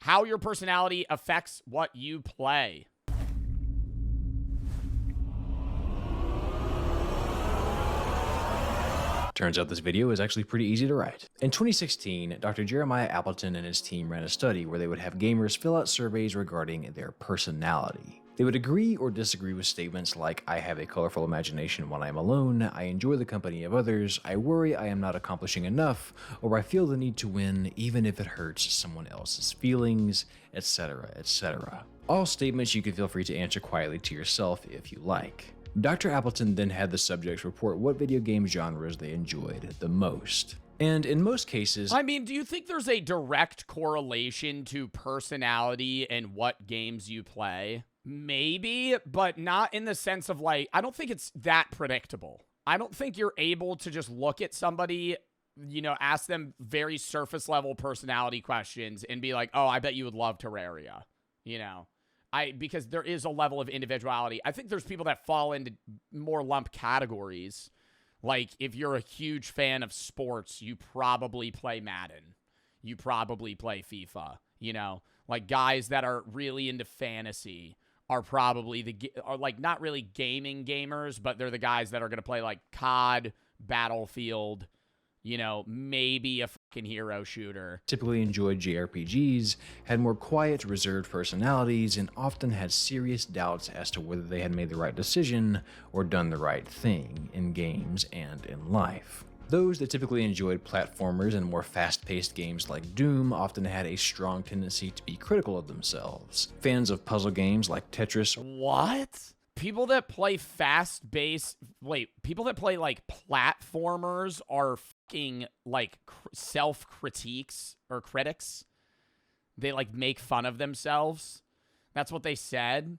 How your personality affects what you play. Turns out this video is actually pretty easy to write. In 2016, Dr. Jeremiah Appleton and his team ran a study where they would have gamers fill out surveys regarding their personality. They would agree or disagree with statements like, I have a colorful imagination when I am alone, I enjoy the company of others, I worry I am not accomplishing enough, or I feel the need to win even if it hurts someone else's feelings, etc., etc. All statements you can feel free to answer quietly to yourself if you like. Dr. Appleton then had the subjects report what video game genres they enjoyed the most. And in most cases... I mean, do you think there's a direct correlation to personality and what games you play? Maybe, but not in the sense of like, I don't think it's that predictable. I don't think you're able to just look at somebody, you know, ask them very surface level personality questions and be like, oh, I bet you would love Terraria, you know? Because there is a level of individuality. I think there's people that fall into more lump categories. Like, if you're a huge fan of sports, you probably play Madden. You probably play FIFA, you know? Like, guys that are really into fantasy are probably are like not really gaming gamers, but they're the guys that are going to play like COD, Battlefield, you know, maybe a fucking hero shooter. Typically enjoyed JRPGs, had more quiet, reserved personalities, and often had serious doubts as to whether they had made the right decision or done the right thing in games and in life. Those that typically enjoyed platformers and more fast-paced games like Doom often had a strong tendency to be critical of themselves. Fans of puzzle games like Tetris... What? People that play people that play like platformers are fucking like self-critiques or critics. They like make fun of themselves. That's what they said.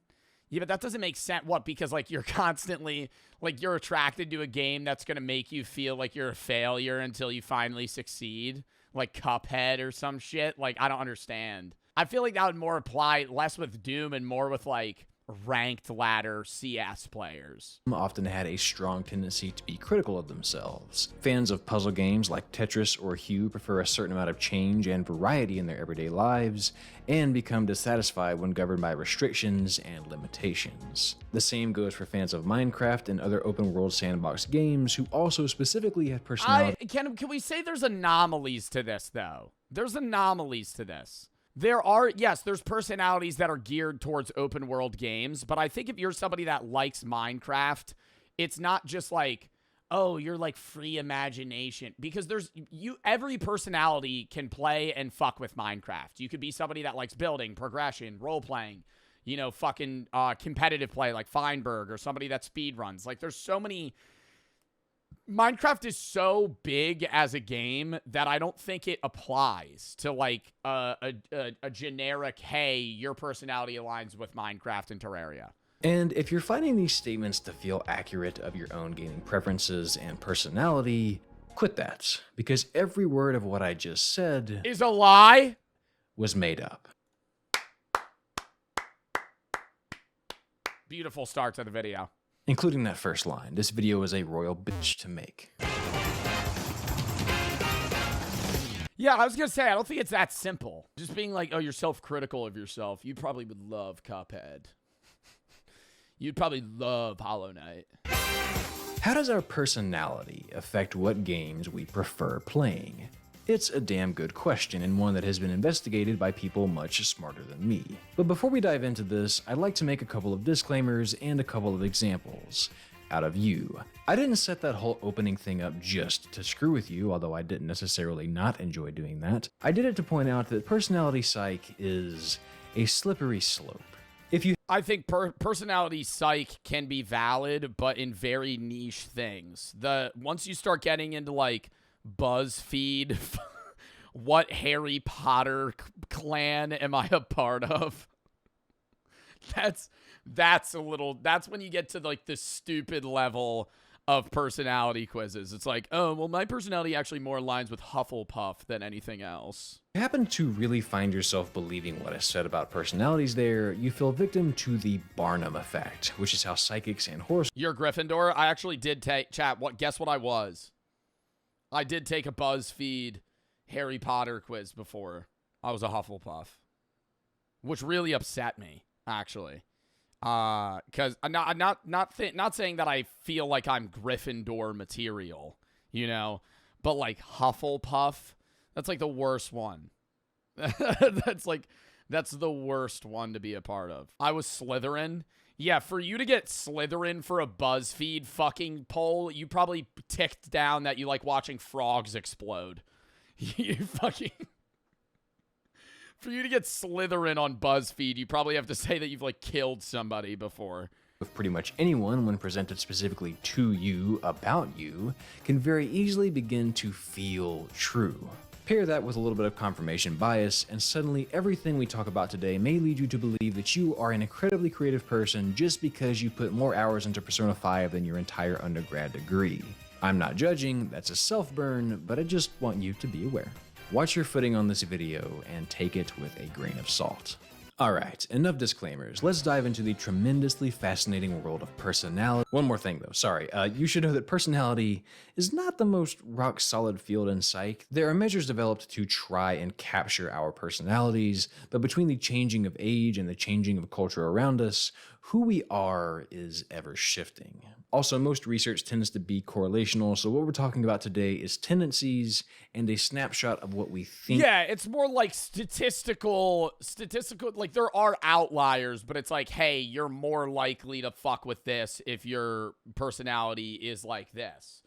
Yeah, but that doesn't make sense. What? Because like you're constantly like you're attracted to a game that's going to make you feel like you're a failure until you finally succeed, like Cuphead or some shit. Like I don't understand. I feel like that would more apply less with Doom and more with like ranked ladder CS players. Often had a strong tendency to be critical of themselves. Fans of puzzle games like Tetris or Hue prefer a certain amount of change and variety in their everyday lives, and become dissatisfied when governed by restrictions and limitations. The same goes for fans of Minecraft and other open-world sandbox games who also specifically had personality. Can we say there's anomalies to this, though? There's anomalies to this. There are, yes, there's personalities that are geared towards open world games, but I think if you're somebody that likes Minecraft, it's not just like, oh, you're like free imagination, because every personality can play and fuck with Minecraft. You could be somebody that likes building, progression, role playing, you know, fucking competitive play like Feinberg, or somebody that speed runs. Like there's so many. Minecraft is so big as a game that I don't think it applies to like a generic, hey, your personality aligns with Minecraft and Terraria. And if you're finding these statements to feel accurate of your own gaming preferences and personality, quit that, because every word of what I just said is a lie, was made up. Beautiful start to the video. Including that first line. This video is a royal bitch to make. Yeah, I was going to say, I don't think it's that simple. Just being like, oh, you're self-critical of yourself. You probably would love Cuphead. You'd probably love Hollow Knight. How does our personality affect what games we prefer playing? It's a damn good question, and one that has been investigated by people much smarter than me. But before we dive into this, I'd like to make a couple of disclaimers and a couple of examples. Out of you. I didn't set that whole opening thing up just to screw with you, although I didn't necessarily not enjoy doing that. I did it to point out that personality psych is a slippery slope. I think personality psych can be valid, but in very niche things. Once you start getting into like BuzzFeed, what Harry Potter clan am I a part of? That's when you get to like the stupid level of personality quizzes. It's like, oh, well, my personality actually more aligns with Hufflepuff than anything else. If you happen to really find yourself believing what is said about personalities there, you fell victim to the Barnum effect, which is how psychics and horoscopes... You're Gryffindor? I actually did chat. Guess what I was? I did take a BuzzFeed Harry Potter quiz before. I was a Hufflepuff. which really upset me, actually. Because I'm not saying that I feel like I'm Gryffindor material, you know, but like Hufflepuff, that's like the worst one. That's the worst one to be a part of. I was Slytherin. Yeah, for you to get Slytherin for a BuzzFeed fucking poll, you probably ticked down that you like watching frogs explode. You fucking... For you to get Slytherin on BuzzFeed, you probably have to say that you've, like, killed somebody before. With pretty much anyone, when presented specifically to you, about you, can very easily begin to feel true. Pair that with a little bit of confirmation bias, and suddenly everything we talk about today may lead you to believe that you are an incredibly creative person just because you put more hours into Persona 5 than your entire undergrad degree. I'm not judging, that's a self-burn, but I just want you to be aware. Watch your footing on this video and take it with a grain of salt. Alright, enough disclaimers. Let's dive into the tremendously fascinating world of personality. One more thing though, sorry. You should know that personality is not the most rock-solid field in psych. There are measures developed to try and capture our personalities, but between the changing of age and the changing of culture around us, who we are is ever shifting. Also, most research tends to be correlational, so what we're talking about today is tendencies and a snapshot of what we think. Yeah, it's more like statistical, like there are outliers, but it's like, hey, you're more likely to fuck with this if your personality is like this.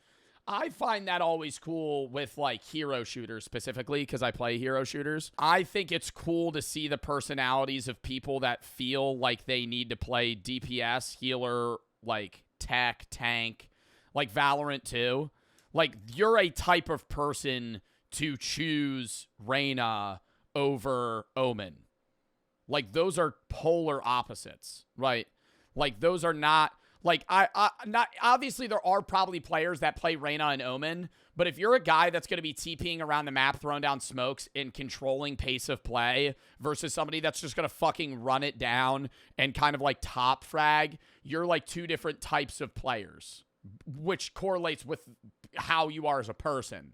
I find that always cool with like hero shooters specifically because I play hero shooters. I think it's cool to see the personalities of people that feel like they need to play DPS, healer, like tech, tank, like Valorant too. Like you're a type of person to choose Reyna over Omen. Like those are polar opposites, right? Like those are not... Like, not obviously there are probably players that play Reyna and Omen, but if you're a guy that's going to be TPing around the map, throwing down smokes, and controlling pace of play versus somebody that's just going to fucking run it down and kind of like top frag, you're like two different types of players, which correlates with how you are as a person,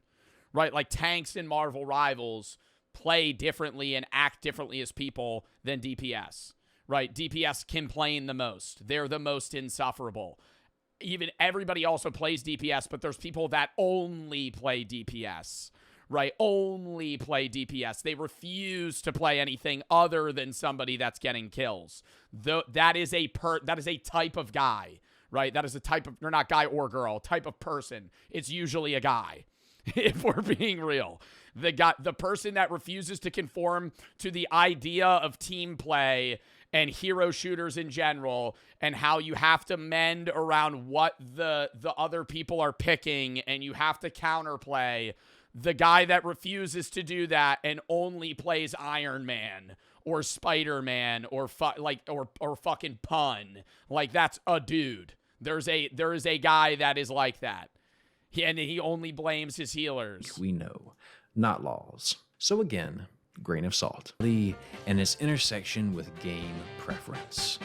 right? Like tanks in Marvel Rivals play differently and act differently as people than DPS. Right, DPS complain the most. They're the most insufferable. Even everybody also plays DPS, but there's people that only play DPS, right? Only play DPS. They refuse to play anything other than somebody that's getting kills. That is a type of guy, right? That is a type of, or not guy or girl, type of person. It's usually a guy, if we're being real. The person that refuses to conform to the idea of team play and hero shooters in general, and how you have to mend around what the other people are picking, and you have to counterplay. The guy that refuses to do that and only plays Iron Man or Spider-Man or fucking Pun, like that's a dude. There is a guy that is like that, and he only blames his healers. We know, not laws. So again, grain of salt. And its intersection with game preference.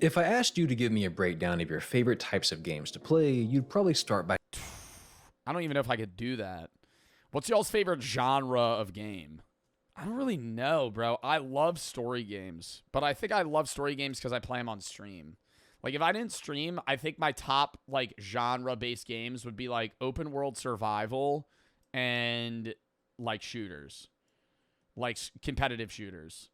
If I asked you to give me a breakdown of your favorite types of games to play, you'd probably start by... I don't even know if I could do that. What's y'all's favorite genre of game? I don't really know, bro. I love story games, but I think I love story games because I play them on stream. Like, if I didn't stream, I think my top, like, genre-based games would be, like, open world survival and like shooters, like competitive shooters,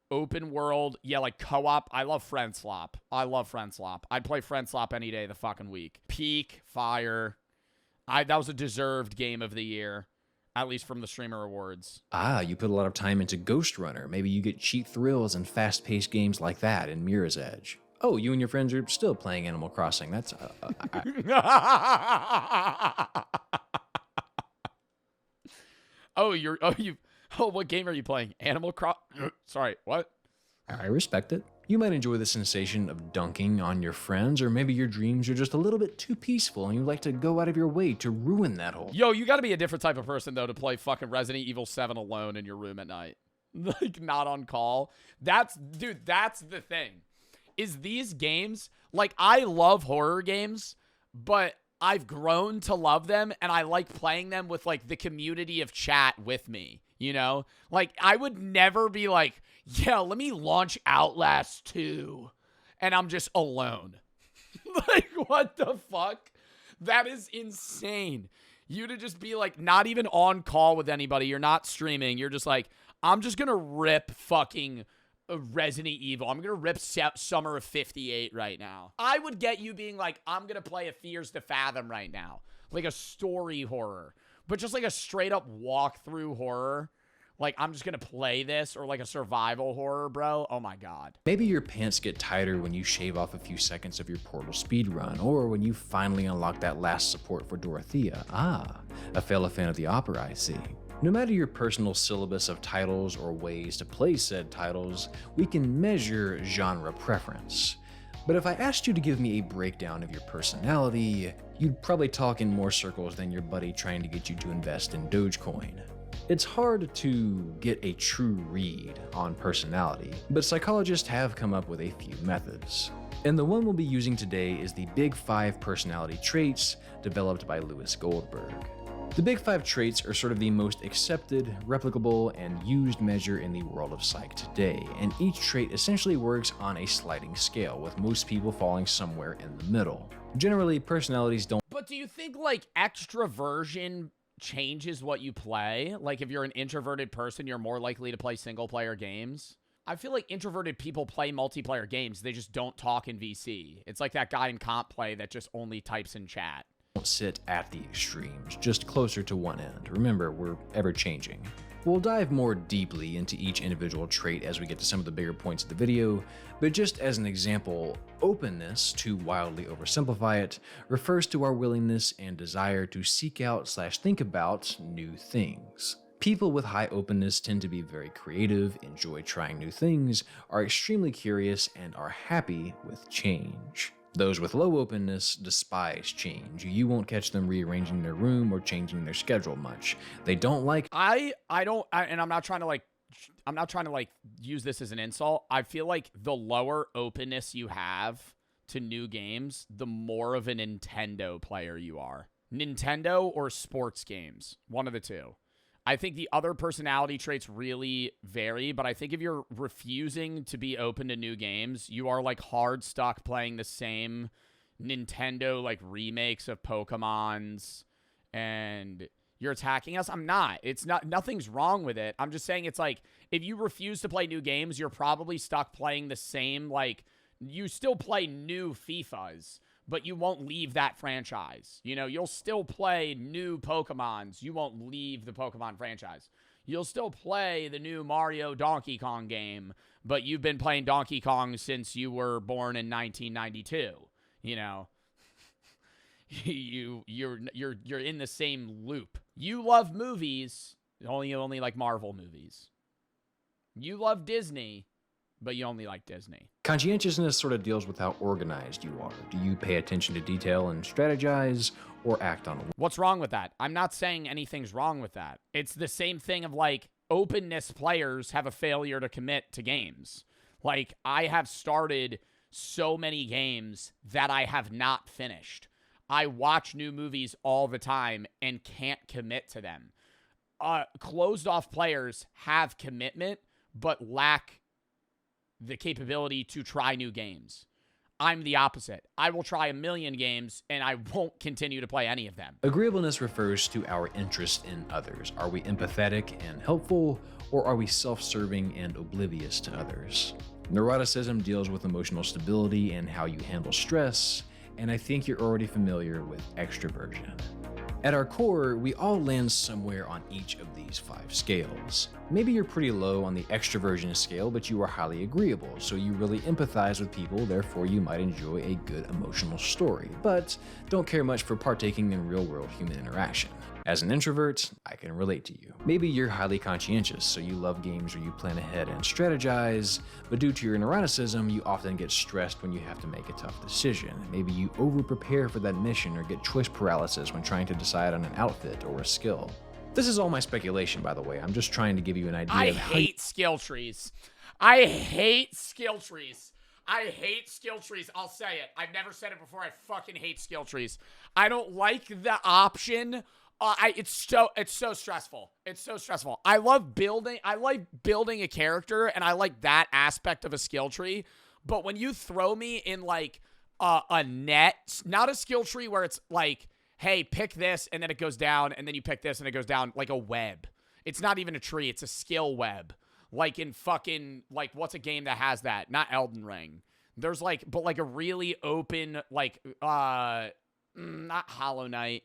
open world. Yeah, like co-op. I love friend slop. I'd play friend slop any day of the fucking week. Peak Fire. That was a deserved game of the year, at least from the streamer awards. You put a lot of time into Ghost Runner. Maybe you get cheap thrills and fast-paced games like that in Mirror's Edge. Oh, you and your friends are still playing Animal Crossing. That's... what game are you playing? Animal Crossing? Sorry, what? I respect it. You might enjoy the sensation of dunking on your friends, or maybe your dreams are just a little bit too peaceful and you like to go out of your way to ruin that whole... Yo, you gotta be a different type of person, though, to play fucking Resident Evil 7 alone in your room at night. Like, not on call. That's the thing. Is these games, like, I love horror games, but I've grown to love them, and I like playing them with, like, the community of chat with me, you know? Like, I would never be like, yeah, let me launch Outlast 2, and I'm just alone. Like, what the fuck? That is insane. You to just be, like, not even on call with anybody. You're not streaming. You're just like, I'm just gonna rip fucking Resident Evil. I'm gonna rip Summer of 58 right now. I would get you being like, I'm gonna play a Fears to Fathom right now. Like a story horror. But just like a straight up walkthrough horror. Like, I'm just gonna play this, or like a survival horror, bro. Oh my god. Maybe your pants get tighter when you shave off a few seconds of your Portal speedrun, or when you finally unlock that last support for Dorothea. Ah, a fellow fan of the opera, I see. No matter your personal syllabus of titles or ways to play said titles, we can measure genre preference. But if I asked you to give me a breakdown of your personality, you'd probably talk in more circles than your buddy trying to get you to invest in Dogecoin. It's hard to get a true read on personality, but psychologists have come up with a few methods. And the one we'll be using today is the Big 5 personality traits developed by Lewis Goldberg. The Big 5 traits are sort of the most accepted, replicable, and used measure in the world of psych today, and each trait essentially works on a sliding scale, with most people falling somewhere in the middle. Generally, personalities don't. But do you think, like, extraversion changes what you play? Like, if you're an introverted person, you're more likely to play single-player games? I feel like introverted people play multiplayer games. They just don't talk in VC. It's like that guy in comp play that just only types in chat. Sit at the extremes, just closer to one end. Remember, we're ever changing. We'll dive more deeply into each individual trait as we get to some of the bigger points of the video, but just as an example, openness, to wildly oversimplify it, refers to our willingness and desire to seek out/think about new things. People with high openness tend to be very creative, enjoy trying new things, are extremely curious, and are happy with change. Those with low openness despise change. You won't catch them rearranging their room or changing their schedule much. They don't like. And I'm not trying to like use this as an insult. I feel like the lower openness you have to new games, the more of a Nintendo player you are. Nintendo or sports games, one of the two. I think the other personality traits really vary, but I think if you're refusing to be open to new games, you are like hard stuck playing the same Nintendo like remakes of Pokemons, and you're attacking us. I'm not. Nothing's wrong with it. I'm just saying it's like, if you refuse to play new games, you're probably stuck playing the same, like, you still play new FIFAs, but you won't leave that franchise. You know, you'll still play new Pokemons. You won't leave the Pokemon franchise. You'll still play the new Mario Donkey Kong game, but you've been playing Donkey Kong since you were born in 1992. You know, you're in the same loop. You love movies, you only like Marvel movies. You love Disney, but you only like Disney. Conscientiousness sort of deals with how organized you are. Do you pay attention to detail and strategize, or act on a whim? What's wrong with that? I'm not saying anything's wrong with that. It's the same thing of like, openness players have a failure to commit to games. Like, I have started so many games that I have not finished. I watch new movies all the time and can't commit to them. Closed off players have commitment, but lack the capability to try new games. I'm the opposite. I will try a million games and I won't continue to play any of them. Agreeableness refers to our interest in others. Are we empathetic and helpful, or are we self-serving and oblivious to others? Neuroticism deals with emotional stability and how you handle stress, and I think you're already familiar with extraversion. At our core, we all land somewhere on each of these 5 scales. Maybe you're pretty low on the extraversion scale, but you are highly agreeable, so you really empathize with people, therefore you might enjoy a good emotional story, but don't care much for partaking in real-world human interaction. As an introvert, I can relate to you. Maybe you're highly conscientious, so you love games where you plan ahead and strategize, but due to your neuroticism, you often get stressed when you have to make a tough decision. Maybe you over-prepare for that mission or get choice paralysis when trying to decide on an outfit or a skill. This is all my speculation, by the way. I'm just trying to give you an idea of how I hate skill trees. I hate skill trees. I hate skill trees. I'll say it. I've never said it before. I fucking hate skill trees. I don't like the option. It's so stressful. It's so stressful. I like building a character, and I like that aspect of a skill tree. But when you throw me in like a net, not a skill tree where it's like, hey, pick this, and then it goes down, and then you pick this, and it goes down, like a web. It's not even a tree. It's a skill web. Like in fucking, like, what's a game that has that? Not Elden Ring. There's like, but like a really open, like, not Hollow Knight.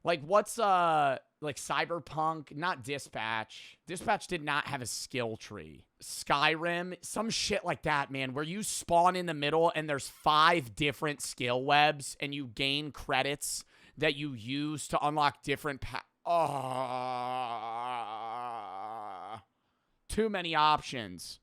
Like, what's, like Cyberpunk? Not Dispatch. Dispatch did not have a skill tree. Skyrim, some shit like that, man, where you spawn in the middle and there's 5 different skill webs and you gain credits that you use to unlock different too many options.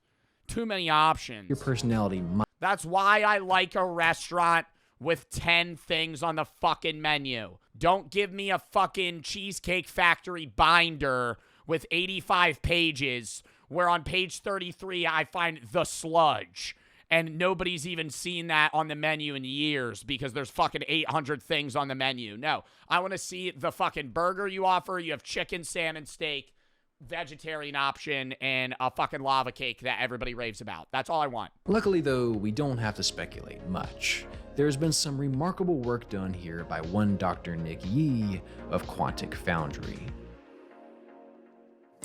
Too many options. Your personality. That's why I like a restaurant with 10 things on the fucking menu. Don't give me a fucking Cheesecake Factory binder with 85 pages where on page 33 I find the sludge. And nobody's even seen that on the menu in years because there's fucking 800 things on the menu. No, I want to see the fucking burger you offer. You have chicken, salmon, steak, vegetarian option, and a fucking lava cake that everybody raves about. That's all I want. Luckily, though, we don't have to speculate much. There's been some remarkable work done here by one Dr. Nick Yee of Quantic Foundry.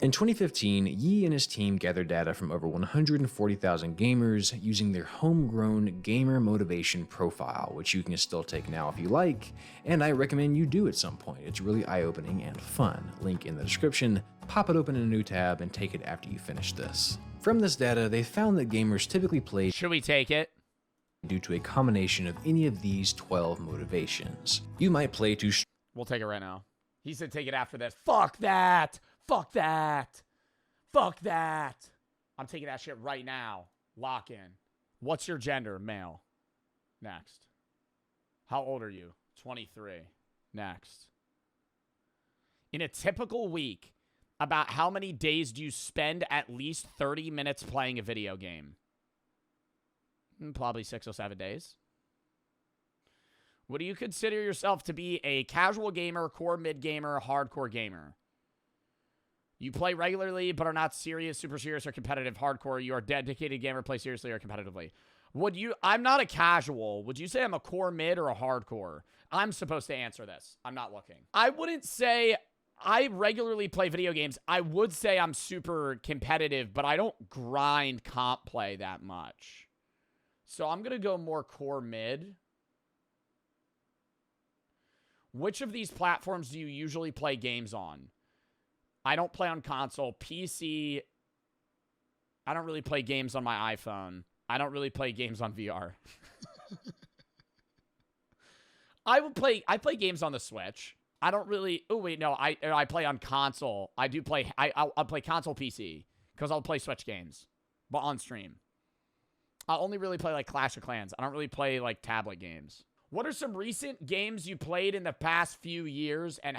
In 2015, Yee and his team gathered data from over 140,000 gamers using their homegrown gamer motivation profile, which you can still take now if you like, and I recommend you do at some point. It's really eye-opening and fun. Link in the description. Pop it open in a new tab and take it after you finish this. From this data, they found that gamers typically play Should we take it? Due to a combination of any of these 12 motivations. You might play to We'll take it right now. He said take it after this. Fuck that. Fuck that. Fuck that. I'm taking that shit right now. Lock in. What's your gender? Male. Next. How old are you? 23. Next. In a typical week, about how many days do you spend at least 30 minutes playing a video game? Probably 6 or 7 days. Would you consider yourself to be a casual gamer, core mid gamer, hardcore gamer? You play regularly but are not serious, super serious, or competitive hardcore. You are a dedicated gamer, play seriously or competitively. I'm not a casual. Would you say I'm a core mid or a hardcore? I'm supposed to answer this. I'm not looking. I wouldn't say I regularly play video games. I would say I'm super competitive, but I don't grind comp play that much. So I'm going to go more core mid. Which of these platforms do you usually play games on? I don't play on console. PC, I don't really play games on my iPhone. I don't really play games on VR. I play games on the Switch. I don't really, oh wait, no, I play on console. I do play, I'll play console PC because I'll play Switch games, but on stream. I'll only really play like Clash of Clans. I don't really play like tablet games. What are some recent games you played in the past few years and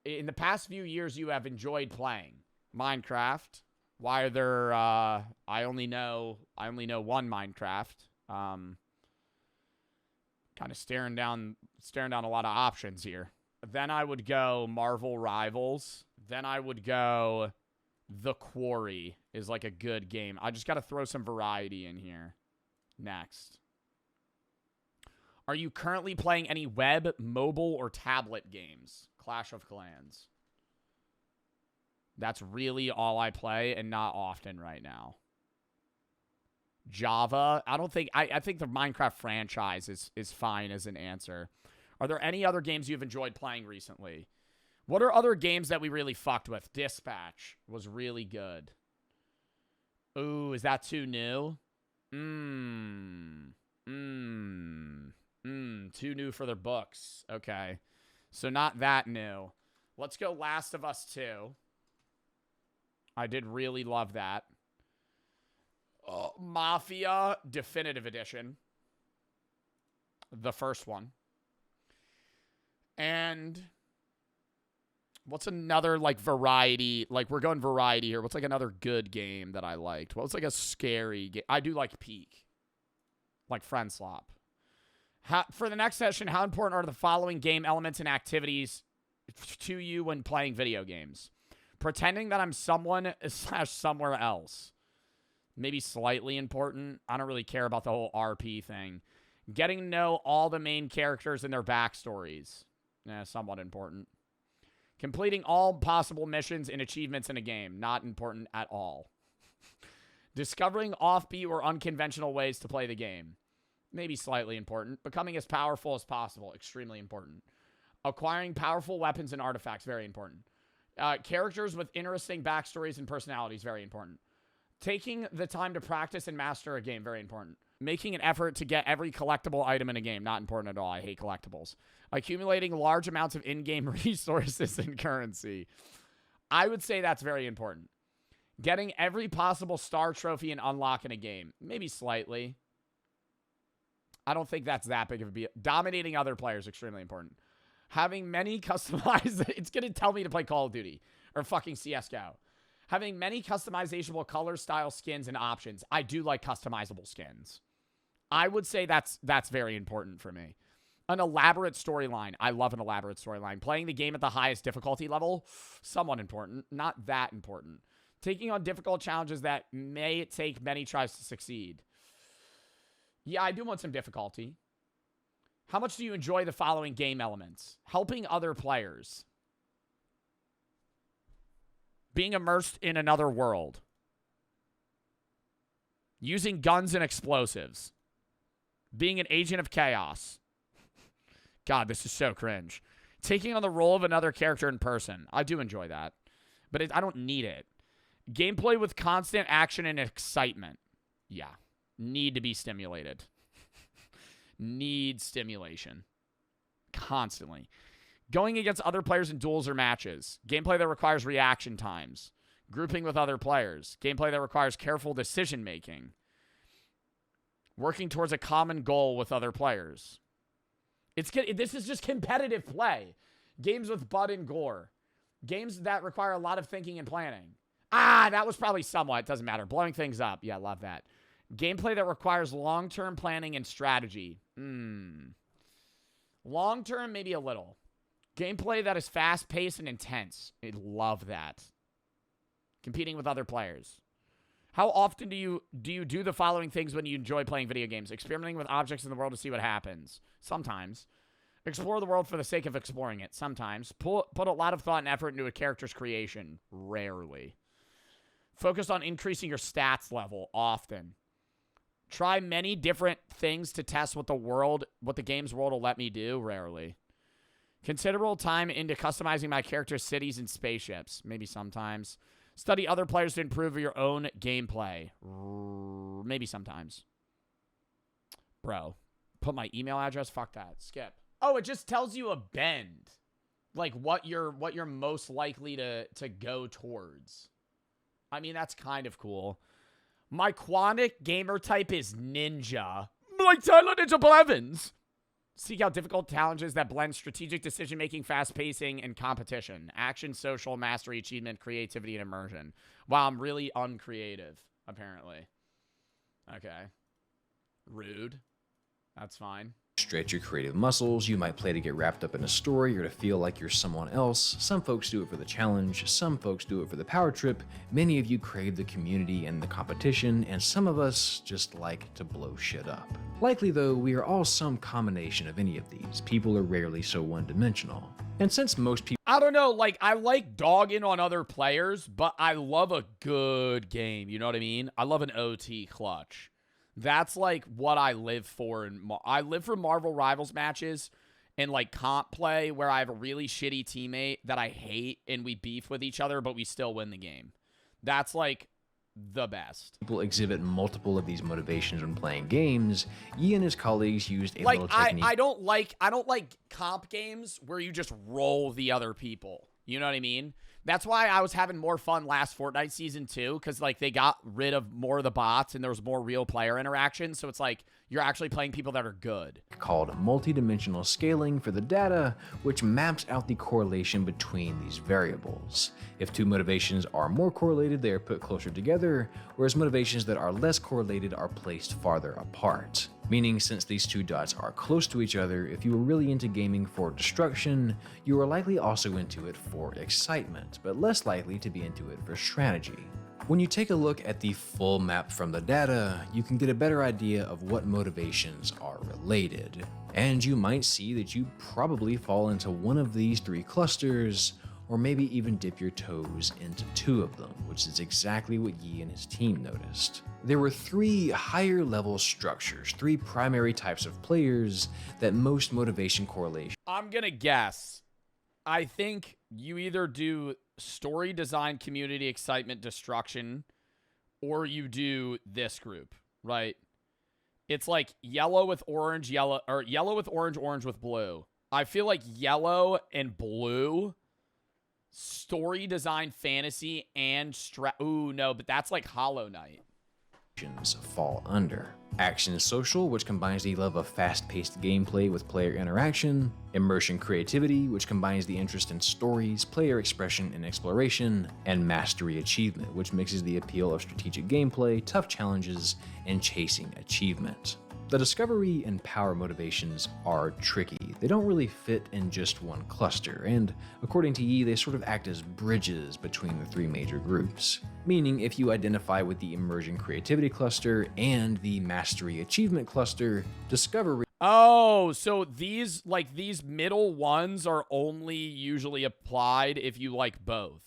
in the past few years you have enjoyed playing? Minecraft. Why are there I only know one Minecraft. Kind of staring down a lot of options here. Then I would go Marvel Rivals. Then I would go The Quarry is like a good game. I just got to throw some variety in here. Next. Are you currently playing any web, mobile, or tablet games? Clash of Clans. That's really all I play and not often right now. Java. I think the Minecraft franchise is fine as an answer. Are there any other games you've enjoyed playing recently? What are other games that we really fucked with? Dispatch was really good. Ooh, is that too new? Too new for their books. Okay. So not that new. Let's go Last of Us 2. I did really love that. Mafia Definitive Edition. The first one. And what's another, like, variety? Like, we're going variety here. What's, like, another good game that I liked? What's, like, a scary game? I do like Peak. Like Friend Slop. For the next session, how important are the following game elements and activities to you when playing video games? Pretending that I'm someone / somewhere else. Maybe slightly important. I don't really care about the whole RP thing. Getting to know all the main characters and their backstories. Somewhat important. Completing all possible missions and achievements in a game. Not important at all. Discovering offbeat or unconventional ways to play the game. Maybe slightly important. Becoming as powerful as possible. Extremely important. Acquiring powerful weapons and artifacts. Very important. Characters with interesting backstories and personalities. Very important. Taking the time to practice and master a game. Very important. Making an effort to get every collectible item in a game. Not important at all. I hate collectibles. Accumulating large amounts of in-game resources and currency. I would say that's very important. Getting every possible star trophy and unlock in a game. Maybe slightly. I don't think that's that big of a deal. Dominating other players. Extremely important. Having many customized... It's going to tell me to play Call of Duty. Or fucking CSGO. Having many customizable color, style, skins, and options. I do like customizable skins. I would say that's very important for me. An elaborate storyline. I love an elaborate storyline. Playing the game at the highest difficulty level. Somewhat important. Not that important. Taking on difficult challenges that may take many tries to succeed. Yeah, I do want some difficulty. How much do you enjoy the following game elements? Helping other players. Being immersed in another world. Using guns and explosives. Being an agent of chaos. God, this is so cringe. Taking on the role of another character in person. I do enjoy that. But I don't need it. Gameplay with constant action and excitement. Yeah. Need to be stimulated. Need stimulation. Constantly. Going against other players in duels or matches. Gameplay that requires reaction times. Grouping with other players. Gameplay that requires careful decision making. Working towards a common goal with other players. This is just competitive play. Games with blood and gore. Games that require a lot of thinking and planning. That was probably somewhat. It doesn't matter. Blowing things up. Yeah, love that. Gameplay that requires long-term planning and strategy. Long-term, maybe a little. Gameplay that is fast-paced and intense. I love that. Competing with other players. How often do you do the following things when you enjoy playing video games? Experimenting with objects in the world to see what happens. Sometimes. Explore the world for the sake of exploring it. Sometimes. Put a lot of thought and effort into a character's creation. Rarely. Focus on increasing your stats level. Often. Try many different things to test what the game's world will let me do. Rarely. Considerable time into customizing my character's cities and spaceships. Maybe sometimes. Study other players to improve your own gameplay. Maybe sometimes. Bro. Put my email address? Fuck that. Skip. Oh, it just tells you a bend. Like what you're most likely to go towards. I mean, that's kind of cool. My Quantic gamer type is ninja. Like Tyler Ninja Blevins. Seek out difficult challenges that blend strategic decision-making, fast-pacing, and competition. Action, social, mastery, achievement, creativity, and immersion. Wow, I'm really uncreative, apparently. Okay. Rude. That's fine. Stretch your creative muscles. You might play to get wrapped up in a story or to feel like you're someone else. Some folks do it for the challenge. Some folks do it for the power trip. Many of you crave the community and the competition, and some of us just like to blow shit up. Likely though, we are all some combination of any of these. People are rarely so one-dimensional. And since most people... I don't know, like, I like dogging on other players, but I love a good game, you know what I mean? I love an OT clutch. That's, like, what I live for. I live for Marvel Rivals matches and, like, comp play where I have a really shitty teammate that I hate and we beef with each other, but we still win the game. That's, like, the best. People exhibit multiple of these motivations when playing games. Yi and his colleagues used a little technique. I don't like comp games where you just roll the other people. You know what I mean? That's why I was having more fun last Fortnite season too, because like they got rid of more of the bots and there was more real player interaction. So it's like you're actually playing people that are good. Called multidimensional scaling for the data, which maps out the correlation between these variables. If two motivations are more correlated, they are put closer together, whereas motivations that are less correlated are placed farther apart. Meaning, since these two dots are close to each other, if you were really into gaming for destruction, you are likely also into it for excitement, but less likely to be into it for strategy. When you take a look at the full map from the data, you can get a better idea of what motivations are related. And you might see that you probably fall into one of these three clusters, or maybe even dip your toes into two of them, which is exactly what Yi and his team noticed. There were three higher level structures, three primary types of players that most motivation correlation. I'm gonna guess. I think you either do story design, community excitement, destruction, or you do this group, right? It's like yellow with orange, yellow, or yellow with orange, orange with blue. I feel like yellow and blue, story design, fantasy, and ooh, no, but that's like Hollow Knight. Fall under. Action social, which combines the love of fast-paced gameplay with player interaction. Immersion creativity, which combines the interest in stories, player expression, and exploration. And mastery achievement, which mixes the appeal of strategic gameplay, tough challenges, and chasing achievement. The discovery and power motivations are tricky. They don't really fit in just one cluster, and according to Yi, they sort of act as bridges between the three major groups. Meaning, if you identify with the immersion creativity cluster and the mastery achievement cluster, discovery. Oh, so these middle ones are only usually applied if you like both.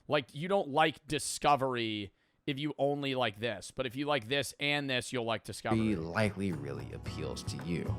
Like, you don't like discovery if you only like this, but if you like this and this, you'll like discovery. Likely really appeals to you.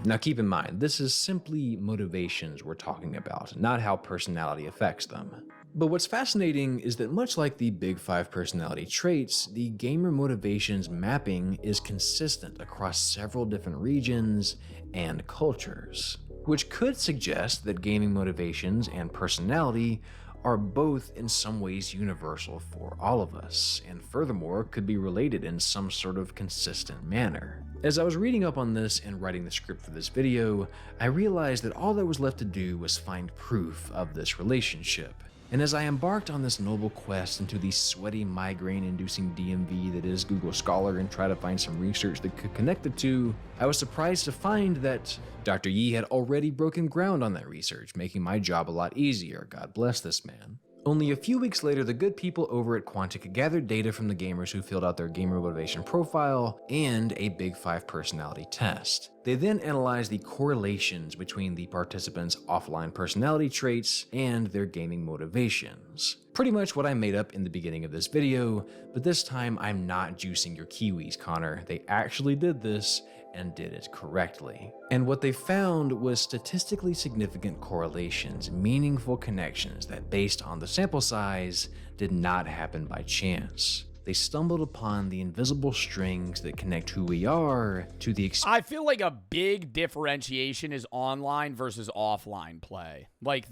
Now keep in mind, this is simply motivations we're talking about, not how personality affects them. But what's fascinating is that much like the big five personality traits, the gamer motivations mapping is consistent across several different regions and cultures, which could suggest that gaming motivations and personality are both in some ways universal for all of us, and furthermore could be related in some sort of consistent manner. As I was reading up on this and writing the script for this video, I realized that all that was left to do was find proof of this relationship. And as I embarked on this noble quest into the sweaty migraine-inducing DMV that is Google Scholar and try to find some research that could connect the two, I was surprised to find that Dr. Yi had already broken ground on that research, making my job a lot easier. God bless this man. Only a few weeks later, the good people over at Quantic gathered data from the gamers who filled out their gamer motivation profile and a Big Five personality test. They then analyzed the correlations between the participants' offline personality traits and their gaming motivations. Pretty much what I made up in the beginning of this video, but this time I'm not juicing your kiwis, Connor. They actually did this and did it correctly. And what they found was statistically significant correlations, meaningful connections that, based on the sample size, did not happen by chance. They stumbled upon the invisible strings that connect who we are to the I feel like a big differentiation is online versus offline play. Like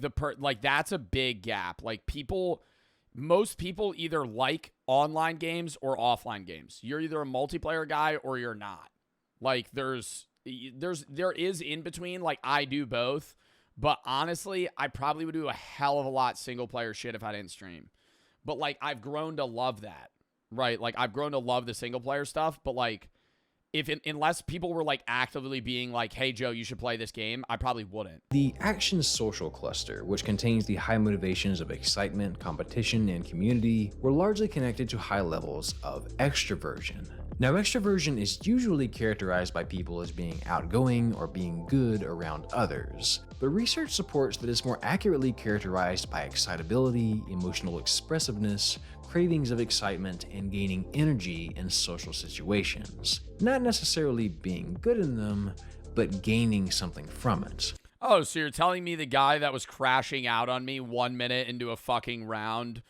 that's a big gap. Like most people either like online games or offline games. You're either a multiplayer guy or you're not. Like there is in between. Like I do both, but honestly, I probably would do a hell of a lot single player shit if I didn't stream. But like I've grown to love that, right? Like I've grown to love the single player stuff. But like unless people were like actively being like, "Hey Joe, you should play this game," I probably wouldn't. The action social cluster, which contains the high motivations of excitement, competition, and community, were largely connected to high levels of extraversion. Now, extraversion is usually characterized by people as being outgoing or being good around others, but research supports that it's more accurately characterized by excitability, emotional expressiveness, cravings of excitement, and gaining energy in social situations. Not necessarily being good in them, but gaining something from it. Oh, so you're telling me the guy that was crashing out on me 1 minute into a fucking round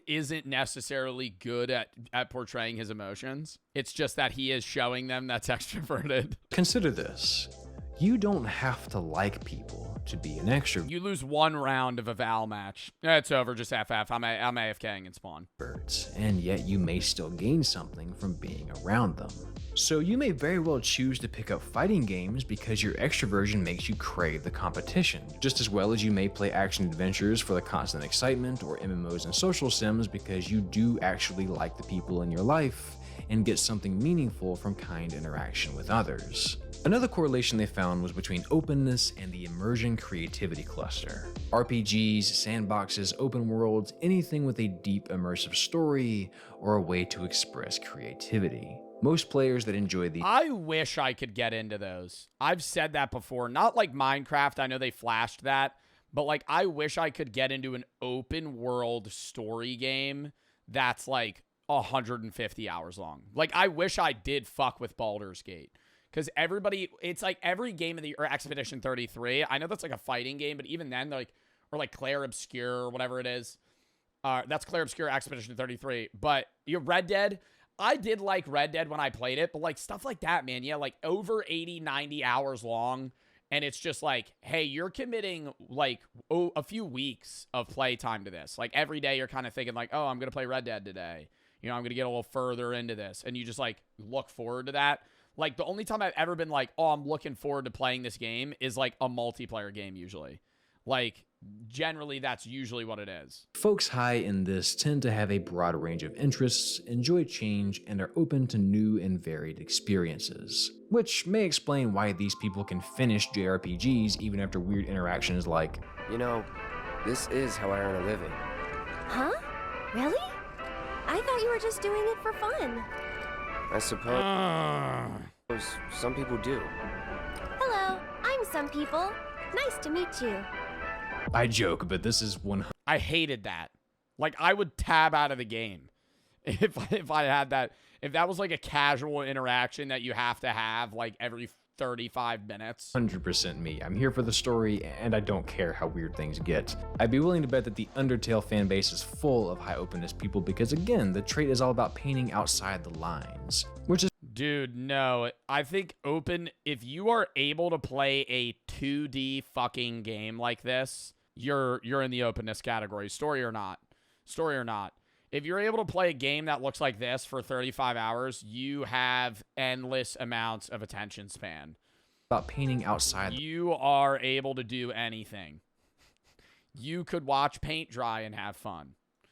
isn't necessarily good at portraying his emotions? It's just that he is showing them that's extroverted. Consider this. You don't have to like people to be an extrovert. You lose one round of a Val match. It's over, just FF. I'm AFKing and spawn. And yet you may still gain something from being around them. So you may very well choose to pick up fighting games because your extroversion makes you crave the competition, just as well as you may play action adventures for the constant excitement, or MMOs and social sims because you do actually like the people in your life and get something meaningful from kind interaction with others. Another correlation they found was between openness and the immersion creativity cluster. RPGs, sandboxes, open worlds, anything with a deep immersive story or a way to express creativity. Most players that enjoy the I wish I could get into those. I've said that before. Not like Minecraft. I know they flashed that. But like, I wish I could get into an open world story game that's like 150 hours long. Like, I wish I did fuck with Baldur's Gate. Because everybody, it's like every game of the, or Expedition 33, I know that's like a fighting game, but even then, they're like, or like Claire Obscure or whatever it is. That's Claire Obscure Expedition 33. But your Red Dead, I did like Red Dead when I played it, but like stuff like that, man, yeah, like over 80, 90 hours long. And it's just like, hey, you're committing like a few weeks of playtime to this. Like every day you're kind of thinking like, oh, I'm going to play Red Dead today. You know, I'm going to get a little further into this. And you just like look forward to that. Like, the only time I've ever been like, oh, I'm looking forward to playing this game is, like, a multiplayer game, usually. Like, generally, that's usually what it is. Folks high in this tend to have a broad range of interests, enjoy change, and are open to new and varied experiences. Which may explain why these people can finish JRPGs even after weird interactions like, You know, this is how I earn a living. Huh? Really? I thought you were just doing it for fun. I suppose some people do. Hello, I'm some people. Nice to meet you. I joke, but this is one. I hated that. Like, I would tab out of the game if I had that. If that was like a casual interaction that you have to have like every 35 minutes. 100% me. I'm here for the story, and I don't care how weird things get. I'd be willing to bet that the Undertale fan base is full of high openness people because, again, the trait is all about painting outside the lines, which is. Dude, no. I think if you are able to play a 2D fucking game like this, you're in the openness category. Story or not. If you're able to play a game that looks like this for 35 hours, you have endless amounts of attention span. About painting outside. You are able to do anything. You could watch paint dry and have fun.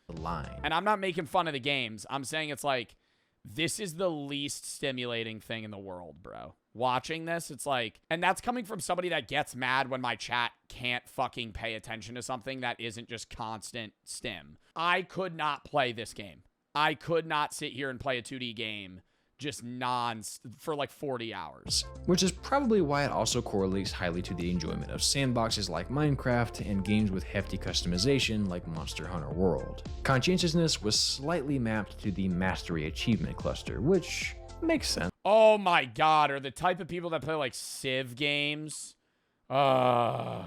The line. And I'm not making fun of the games. I'm saying it's like, this is the least stimulating thing in the world, bro. Watching this, it's like, and that's coming from somebody that gets mad when my chat can't fucking pay attention to something that isn't just constant stim. I could not play this game. I could not sit here and play a 2D game just for like 40 hours. Which is probably why it also correlates highly to the enjoyment of sandboxes like Minecraft and games with hefty customization like Monster Hunter World. Conscientiousness was slightly mapped to the Mastery Achievement cluster, which makes sense. Oh my god, are the type of people that play like Civ games? How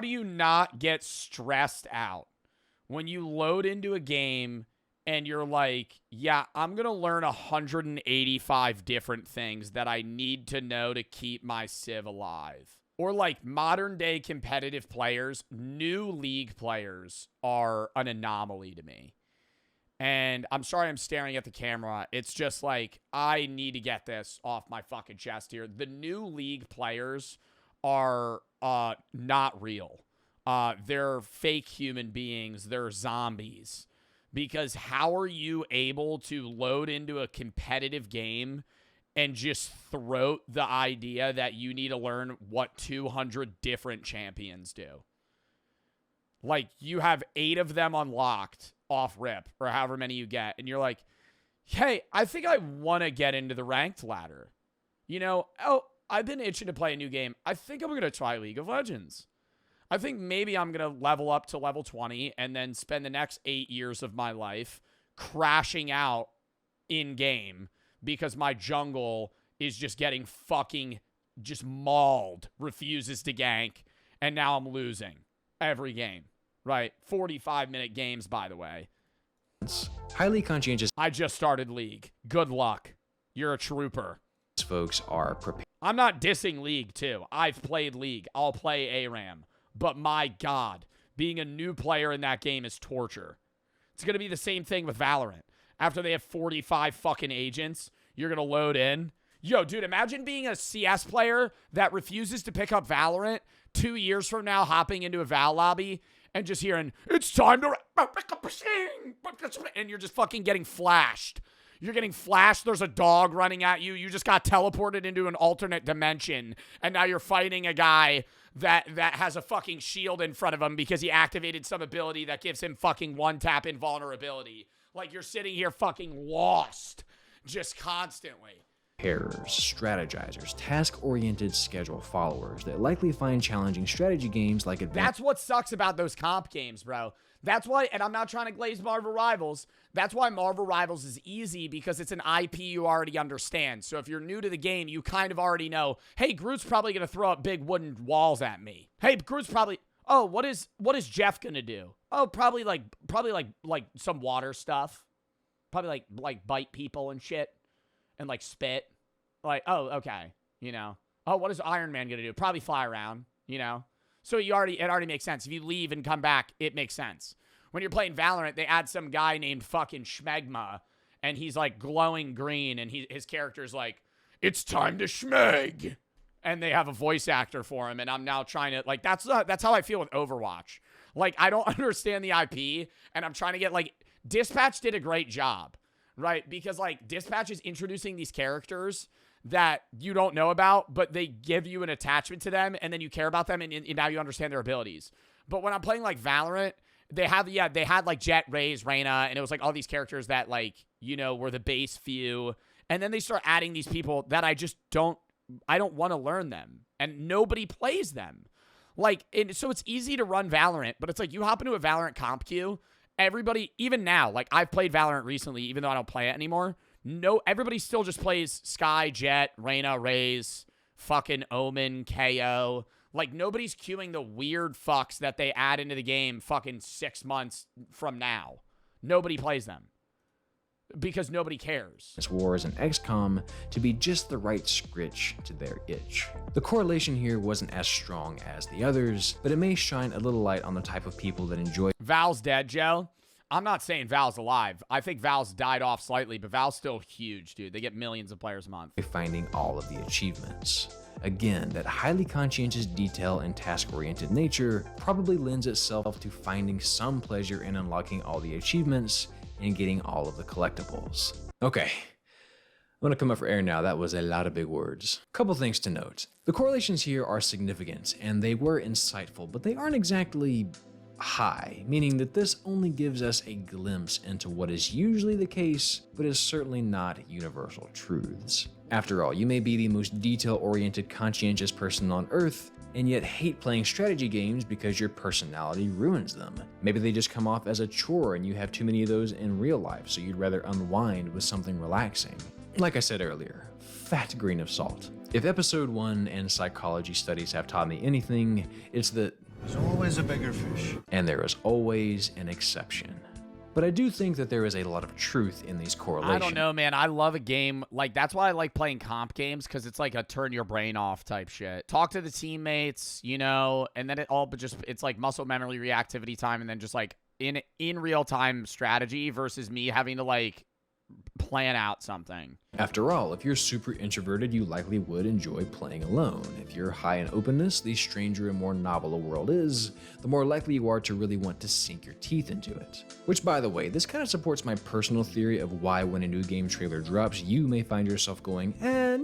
do you not get stressed out when you load into a game and you're like, yeah, I'm going to learn 185 different things that I need to know to keep my Civ alive? Or like modern day competitive players, new League players are an anomaly to me. And I'm sorry I'm staring at the camera. It's just like, I need to get this off my fucking chest here. The new League players are not real. They're fake human beings. They're zombies. Because how are you able to load into a competitive game and just throat the idea that you need to learn what 200 different champions do? Like, you have 8 of them unlocked off rip, or however many you get, and you're like, hey, I think I want to get into the ranked ladder. You know, oh, I've been itching to play a new game. I think I'm going to try League of Legends. I think maybe I'm going to level up to level 20 and then spend the next 8 years of my life crashing out in-game because my jungle is just getting fucking just mauled, refuses to gank, and now I'm losing every game. Right, 45-minute games, by the way. Highly conscientious I just started League. Good luck. You're a trooper. folks are prepared. I'm not dissing League, too. I've played League. I'll play ARAM. But my God, being a new player in that game is torture. It's going to be the same thing with Valorant. After they have 45 fucking agents, you're going to load in. Yo, dude, imagine being a CS player that refuses to pick up Valorant 2 years from now, hopping into a Val lobby, and just hearing, it's time to, and you're just fucking getting flashed. You're getting flashed. There's a dog running at you. You just got teleported into an alternate dimension. And now you're fighting a guy that has a fucking shield in front of him because he activated some ability that gives him fucking one-tap invulnerability. Like, you're sitting here fucking lost just constantly. Preparers, strategizers, task-oriented schedule followers that likely find challenging strategy games like That's what sucks about those comp games, bro. That's why, and I'm not trying to glaze Marvel Rivals, that's why Marvel Rivals is easy, because it's an IP you already understand. So if you're new to the game, you kind of already know, hey, Groot's probably going to throw up big wooden walls at me. Hey, Groot's probably, oh, what is Jeff going to do? Oh, probably like some water stuff. Probably like bite people and shit and like spit. Like, oh, okay, you know. Oh, what is Iron Man going to do? Probably fly around, you know. So it already makes sense. If you leave and come back, it makes sense. When you're playing Valorant, they add some guy named fucking Schmegma, and he's like glowing green, and his character's like, it's time to schmeg. And they have a voice actor for him, and I'm now trying to, like, that's how I feel with Overwatch. Like, I don't understand the IP, and I'm trying to get, like, Dispatch did a great job, right? Because, like, Dispatch is introducing these characters that you don't know about, but they give you an attachment to them, and then you care about them, and now you understand their abilities. But when I'm playing, like, Valorant, they had, like, Jet, Raze, Reyna, and it was, like, all these characters that, like, you know, were the base few, and then they start adding these people that I don't want to learn them, and nobody plays them. Like, and so it's easy to run Valorant, but it's like, you hop into a Valorant comp queue, everybody, even now, like, I've played Valorant recently, even though I don't play it anymore, everybody still just plays Skye, Jet, Reyna, Raze, fucking Omen, KO. Like, nobody's queuing the weird fucks that they add into the game fucking 6 months from now. Nobody plays them. Because nobody cares. Wars and XCOM to be just the right scritch to their itch. The correlation here wasn't as strong as the others, but it may shine a little light on the type of people that enjoy. Val's dead, Joe. I'm not saying Val's alive. I think Val's died off slightly, but Val's still huge, dude. They get millions of players a month. Finding all of the achievements. Again, that highly conscientious detail and task-oriented nature probably lends itself to finding some pleasure in unlocking all the achievements and getting all of the collectibles. Okay, I'm gonna come up for air now. That was a lot of big words. Couple things to note. The correlations here are significant, and they were insightful, but they aren't exactly high, meaning that this only gives us a glimpse into what is usually the case, but is certainly not universal truths. After all, you may be the most detail-oriented, conscientious person on Earth, and yet hate playing strategy games because your personality ruins them. Maybe they just come off as a chore and you have too many of those in real life, so you'd rather unwind with something relaxing. Like I said earlier, fat grain of salt. If episode 1 and psychology studies have taught me anything, it's that there's always a bigger fish. And there is always an exception. But I do think that there is a lot of truth in these correlations. I don't know, man. I love a game. Like, that's why I like playing comp games, because it's like a turn your brain off type shit. Talk to the teammates, you know, and then it's like muscle memory reactivity time, and then just like in real time strategy versus me having to like plan out something. After all, if you're super introverted, you likely would enjoy playing alone. If you're high in openness, the stranger and more novel a world is, the more likely you are to really want to sink your teeth into it. Which, by the way, this kind of supports my personal theory of why when a new game trailer drops, you may find yourself going,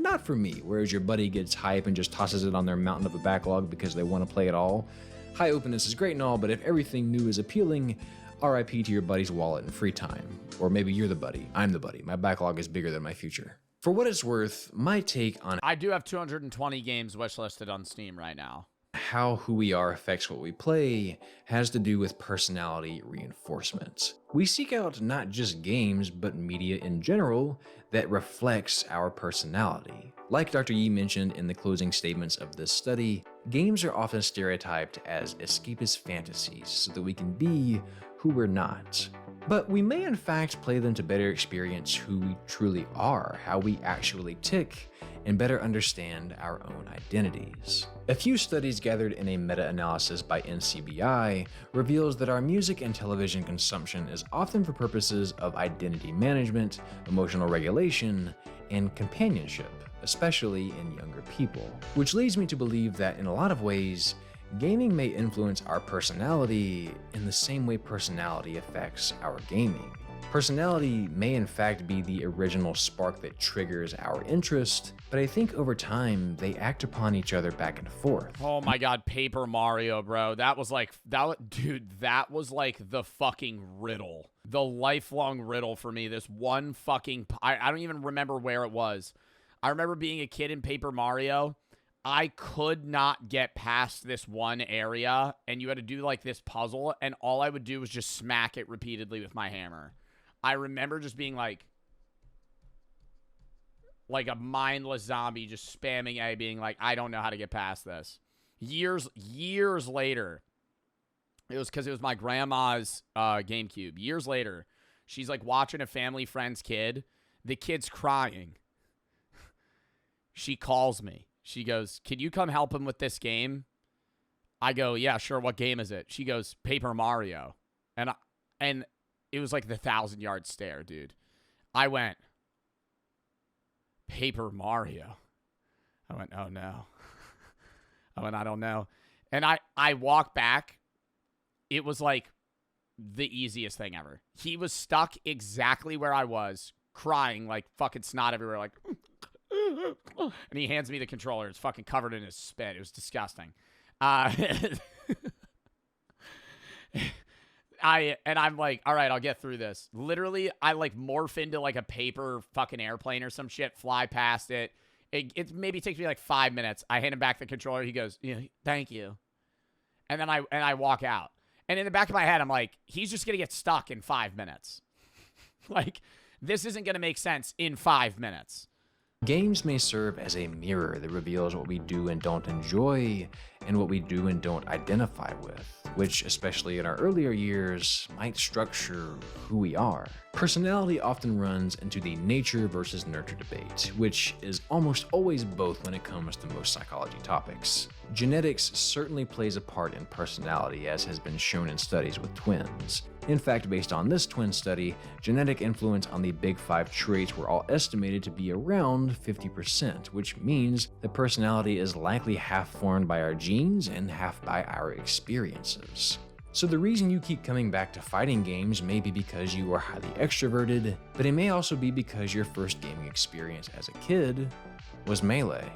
not for me, whereas your buddy gets hype and just tosses it on their mountain of a backlog because they want to play it all. High openness is great and all, but if everything new is appealing, RIP to your buddy's wallet and free time. Or maybe you're the buddy. I'm the buddy. My backlog is bigger than my future. For what it's worth, my take on I do have 220 games wishlisted on Steam right now. How who we are affects what we play has to do with personality reinforcement. We seek out not just games, but media in general that reflects our personality. Like Dr. Yi mentioned in the closing statements of this study, games are often stereotyped as escapist fantasies so that we can be who we're not. But we may in fact play them to better experience who we truly are, how we actually tick, and better understand our own identities. A few studies gathered in a meta-analysis by NCBI reveals that our music and television consumption is often for purposes of identity management, emotional regulation, and companionship, especially in younger people. Which leads me to believe that in a lot of ways, Gaming may influence our personality in the same way personality affects our gaming. Personality may in fact be the original spark that triggers our interest, but I think over time they act upon each other back and forth. Oh my god, Paper Mario, bro. That was like the fucking riddle. The lifelong riddle for me. This one fucking... I don't even remember where it was. I remember being a kid in Paper Mario. I could not get past this one area, and you had to do like this puzzle, and all I would do was just smack it repeatedly with my hammer. I remember just being like a mindless zombie just spamming A, being like, I don't know how to get past this. Years later, it was because it was my grandma's GameCube. Years later, she's like watching a family friend's kid. The kid's crying. She calls me. She goes, can you come help him with this game? I go, yeah, sure. What game is it? She goes, Paper Mario. And it was like the 1,000-yard stare, dude. I went, Paper Mario. I went, oh no. I went, I don't know. And I walked back. It was like the easiest thing ever. He was stuck exactly where I was, crying like fucking snot everywhere, like, and he hands me the controller. It's fucking covered in his spit. It was disgusting. I'm like, all right, I'll get through this. Literally, I like morph into like a paper fucking airplane or some shit, fly past it. It maybe takes me like 5 minutes. I hand him back the controller. He goes, yeah, thank you. And then I walk out. And in the back of my head, I'm like, he's just gonna get stuck in 5 minutes. Like, this isn't gonna make sense in 5 minutes. Games may serve as a mirror that reveals what we do and don't enjoy and what we do and don't identify with, which, especially in our earlier years, might structure who we are. Personality often runs into the nature versus nurture debate, which is almost always both when it comes to most psychology topics. Genetics certainly plays a part in personality, as has been shown in studies with twins. In fact, based on this twin study, genetic influence on the big 5 traits were all estimated to be around 50%, which means that personality is likely half formed by our genes and half by our experiences. So the reason you keep coming back to fighting games may be because you are highly extroverted, but it may also be because your first gaming experience as a kid was Melee.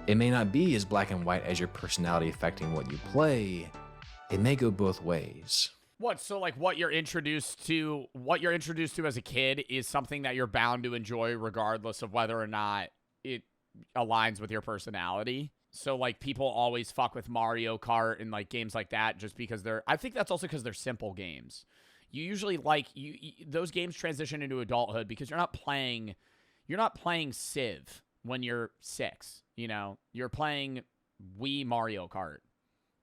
It may not be as black and white as your personality affecting what you play. It may go both ways. What, so like what you're introduced to as a kid is something that you're bound to enjoy regardless of whether or not it aligns with your personality? So like people always fuck with Mario Kart and like games like that just because I think that's also because they're simple games. You usually like those games transition into adulthood because you're not playing Civ when you're 6, you know? You're playing Wii Mario Kart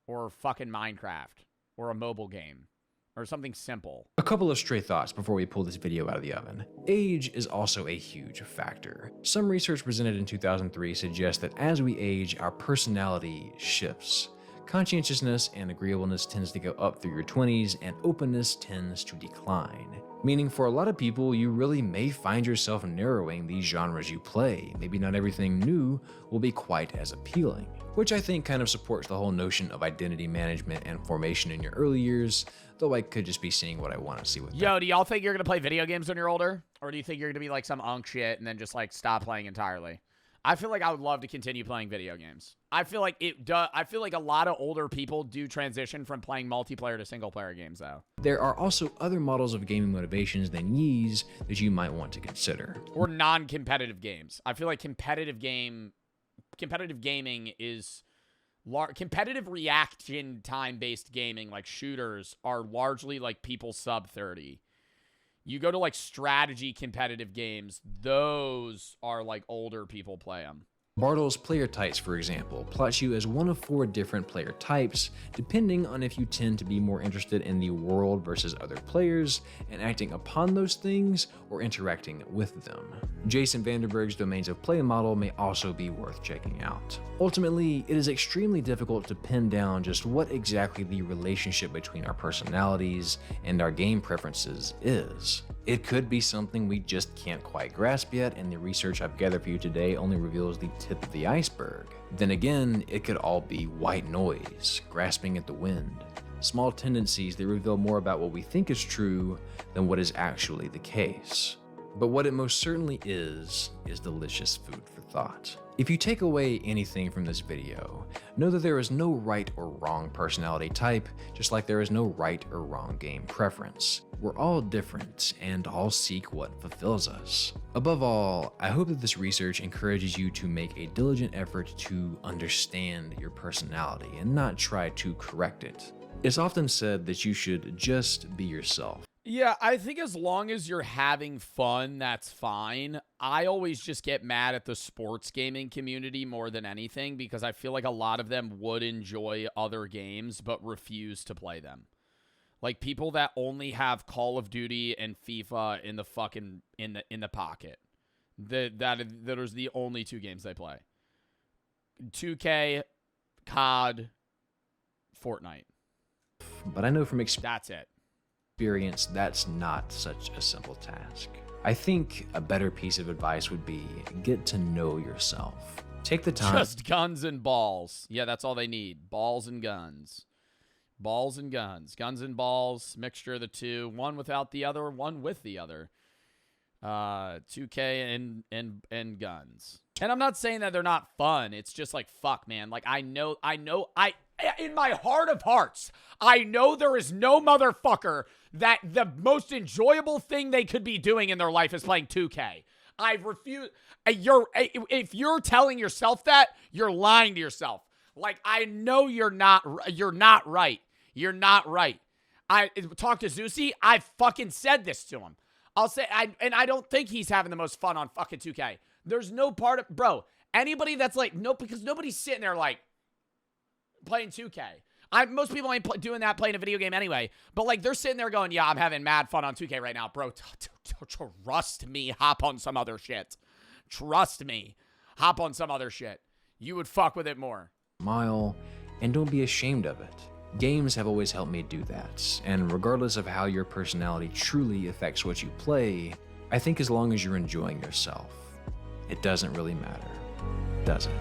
or fucking Minecraft or a mobile game or something simple. A couple of stray thoughts before we pull this video out of the oven. Age is also a huge factor. Some research presented in 2003 suggests that as we age, our personality shifts. Conscientiousness and agreeableness tends to go up through your 20s, and openness tends to decline. Meaning for a lot of people, you really may find yourself narrowing these genres you play. Maybe not everything new will be quite as appealing. Which I think kind of supports the whole notion of identity management and formation in your early years, though I could just be seeing what I want to see with Yo, do y'all think you're going to play video games when you're older? Or do you think you're going to be like some unk shit and then just like stop playing entirely? I feel like I would love to continue playing video games. I feel like a lot of older people do transition from playing multiplayer to single player games though. There are also other models of gaming motivations than these that you might want to consider. Or non-competitive games. I feel like competitive gaming is competitive reaction time-based gaming, like shooters, are largely like people sub 30. You go to like strategy competitive games, those are like older people play them. Bartle's player types, for example, plots you as one of 4 different player types, depending on if you tend to be more interested in the world versus other players and acting upon those things or interacting with them. Jason Vanderberg's Domains of Play model may also be worth checking out. Ultimately, it is extremely difficult to pin down just what exactly the relationship between our personalities and our game preferences is. It could be something we just can't quite grasp yet, and the research I've gathered for you today only reveals the tip of the iceberg. Then again, it could all be white noise, grasping at the wind. Small tendencies that reveal more about what we think is true than what is actually the case. But what it most certainly is delicious food for thought. If you take away anything from this video, know that there is no right or wrong personality type, just like there is no right or wrong game preference. We're all different and all seek what fulfills us. Above all, I hope that this research encourages you to make a diligent effort to understand your personality and not try to correct it. It's often said that you should just be yourself. Yeah, I think as long as you're having fun, that's fine. I always just get mad at the sports gaming community more than anything because I feel like a lot of them would enjoy other games but refuse to play them. Like people that only have Call of Duty and FIFA in the fucking in the pocket. That is the only two games they play. 2K, COD, Fortnite. But I know from That's it. experience that's not such a simple task. I think a better piece of advice would be get to know yourself. Take the time. Just guns and balls. Yeah, that's all they need. Balls and guns. Balls and guns. Guns and balls. Mixture of the two. One without the other. One with the other. 2K and guns. And I'm not saying that they're not fun. It's just like, fuck, man. Like, I know, in my heart of hearts, I know there is no motherfucker that the most enjoyable thing they could be doing in their life is playing 2K. I refuse. If you're telling yourself that, you're lying to yourself. Like, I know you're not right. You're not right. I talked to Zeusy. I fucking said this to him. I'll say, I don't think he's having the most fun on fucking 2K. There's no part of, bro, anybody that's like, nope, because nobody's sitting there like playing 2K. Most people ain't doing that, playing a video game anyway. But like, they're sitting there going, yeah, I'm having mad fun on 2K right now. Bro, trust me, hop on some other shit. Trust me, hop on some other shit. You would fuck with it more. And don't be ashamed of it. Games have always helped me do that, and regardless of how your personality truly affects what you play, I think as long as you're enjoying yourself, it doesn't really matter, does it?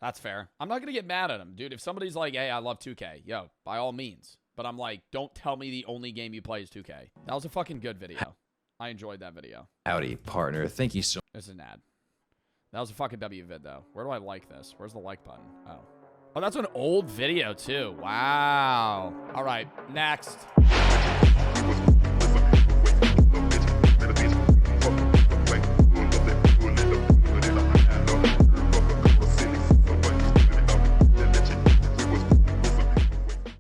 That's fair. I'm not going to get mad at him, dude. If somebody's like, hey, I love 2K, yo, by all means. But I'm like, don't tell me the only game you play is 2K. That was a fucking good video. I enjoyed that video. Howdy, partner. Thank you so much. This is an ad. That was a fucking W vid, though. Where do I like this? Where's the like button? Oh. Oh, that's an old video, too. Wow. All right, next.